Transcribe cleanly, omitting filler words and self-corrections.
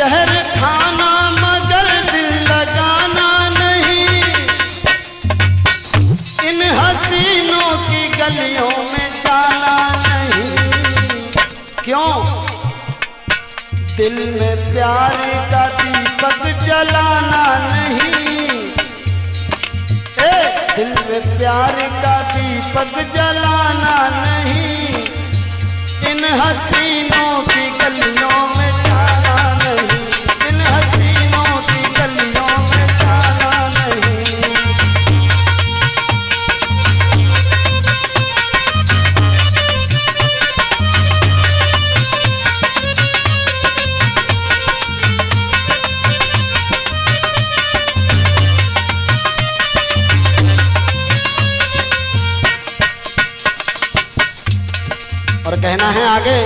शहर खाना मगर दिल लगाना नहीं, इन हसीनों की गलियों में जाना नहीं। क्यों? दिल में प्यार का दीपक जलाना नहीं, दिल में प्यार का दीपक जलाना नहीं, इन हसीनों की गलियों में जाना नहीं, इन हसीनों की गलियों में जाना नहीं। और कहना है आगे,